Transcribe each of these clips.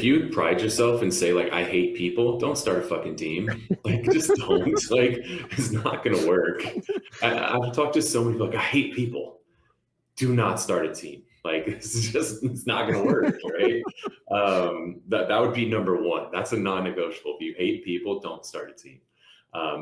if you pride yourself and say like, I hate people, don't start a fucking team. Like just don't, like it's not going to work. I've talked to so many people like, I hate people. Do not start a team. Like it's not going to work. Right. That would be number one. That's a non-negotiable. If you hate people, don't start a team.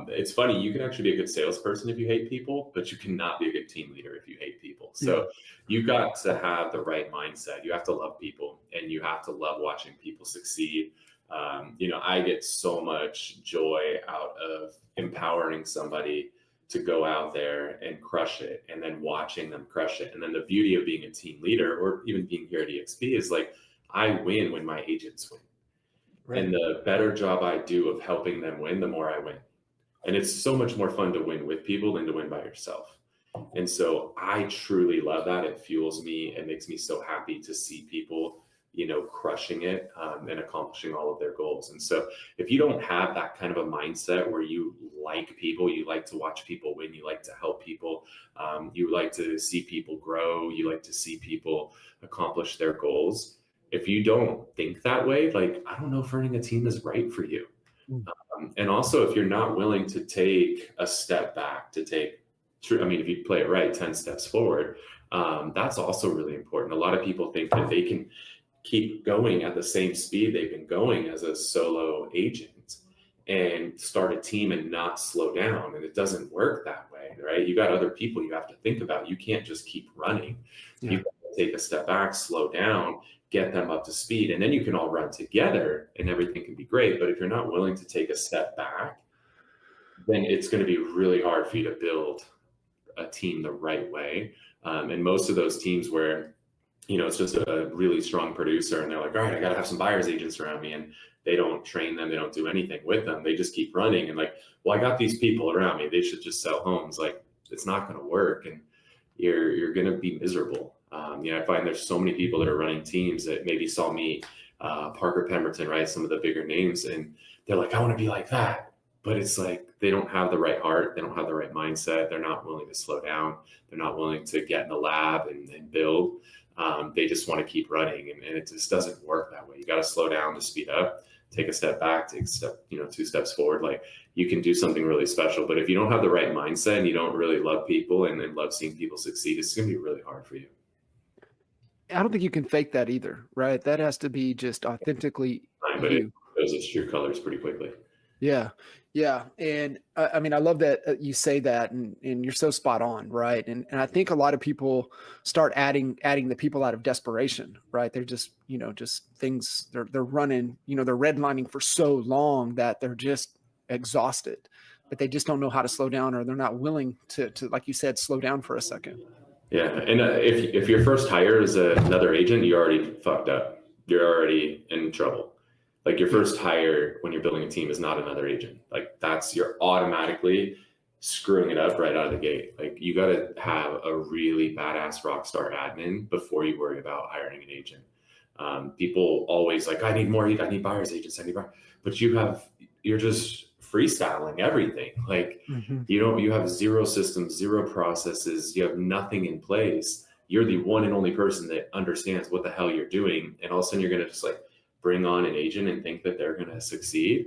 It's funny, you can actually be a good salesperson if you hate people, but you cannot be a good team leader if you hate people. So you got to have the right mindset. You have to love people and you have to love watching people succeed. I get so much joy out of empowering somebody to go out there and crush it and then watching them crush it. And then the beauty of being a team leader or even being here at EXP is like, I win when my agents win. Right. And the better job I do of helping them win, the more I win. And it's so much more fun to win with people than to win by yourself. And so I truly love that. It fuels me. It makes me so happy to see people, crushing it and accomplishing all of their goals. And so if you don't have that kind of a mindset where you like people, you like to watch people win, you like to help people, you like to see people grow, you like to see people accomplish their goals. If you don't think that way, like, I don't know if running a team is right for you. And also, if you're not willing to take a step back, if you play it right, 10 steps forward, that's also really important. A lot of people think that they can keep going at the same speed they've been going as a solo agent and start a team and not slow down. And it doesn't work that way, right? You got other people you have to think about. You can't just keep running. Yeah. You've got to take a step back, slow down, get them up to speed, and then you can all run together and everything can be great. But if you're not willing to take a step back, then it's going to be really hard for you to build a team the right way. And most of those teams where, it's just a really strong producer and they're like, all right, I got to have some buyer's agents around me, and they don't train them. They don't do anything with them. They just keep running and like, well, I got these people around me. They should just sell homes. Like, it's not going to work. And you're going to be miserable. I find there's so many people that are running teams that maybe saw me, Parker Pemberton, right? Some of the bigger names, and they're like, I want to be like that. But it's like, they don't have the right heart. They don't have the right mindset. They're not willing to slow down. They're not willing to get in the lab and build. They just want to keep running, and it just doesn't work that way. You got to slow down to speed up, take a step back, take a step, 2 steps forward. Like, you can do something really special. But if you don't have the right mindset and you don't really love people and love seeing people succeed, it's going to be really hard for you. I don't think you can fake that either, right? That has to be just authentically but you. It shows its true colors pretty quickly. Yeah. And I love that you say that, and you're so spot on, right? And I think a lot of people start adding the people out of desperation, right? They're just, just things, they're running, they're redlining for so long that they're just exhausted, but they just don't know how to slow down, or they're not willing to like you said, slow down for a second. Yeah. And if your first hire is another agent, you're already fucked up. You're already in trouble. Like, your first hire when you're building a team is not another agent. Like, you're automatically screwing it up right out of the gate. Like, you got to have a really badass rock star admin before you worry about hiring an agent. People always like, I need buyer's agents. But you're just freestyling everything. Like, you have zero systems, zero processes. You have nothing in place. You're the one and only person that understands what the hell you're doing. And all of a sudden you're going to just like bring on an agent and think that they're going to succeed.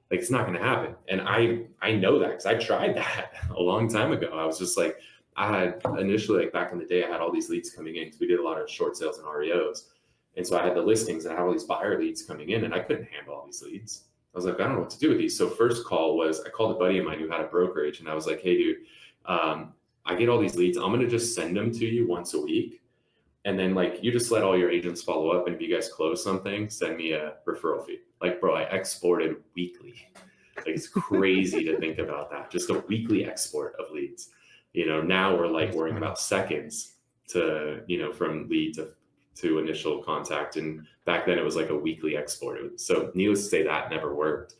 Like, it's not going to happen. And I know that because I tried that a long time ago. I was just like, I had initially, like back in the day, I had all these leads coming in because we did a lot of short sales and REOs. And so I had the listings and I had all these buyer leads coming in, and I couldn't handle all these leads. I was like, I don't know what to do with these. So first call was, I called a buddy of mine who had a brokerage, and I was like, hey dude, I get all these leads. I'm going to just send them to you once a week. And then like, you just let all your agents follow up. And if you guys close something, send me a referral fee. Like, bro, I exported weekly. Like, it's crazy to think about that. Just a weekly export of leads. Now we're like worrying about seconds to, from lead to initial contact. And back then it was like a weekly export. So needless to say, that never worked.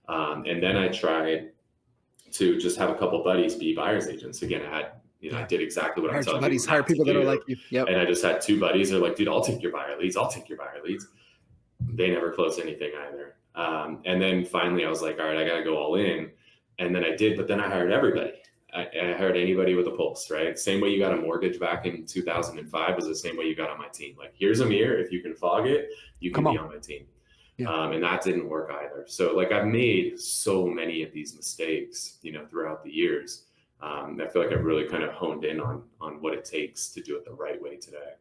And then I tried to just have a couple buddies be buyer's agents. Again, I had, I did exactly what I'm telling you. Buddies, hire people that are like you. Yep. And I just had 2 buddies. They're like, dude, I'll take your buyer leads. They never closed anything either. And then finally I was like, all right, I got to go all in. And then I did, but then I hired everybody. I hired anybody with a pulse, right? Same way you got a mortgage back in 2005 was the same way you got on my team. Like, here's a mirror. If you can fog it, you can be on my team. Yeah. And that didn't work either. So like I've made so many of these mistakes, throughout the years. I feel like I've really kind of honed in on what it takes to do it the right way today.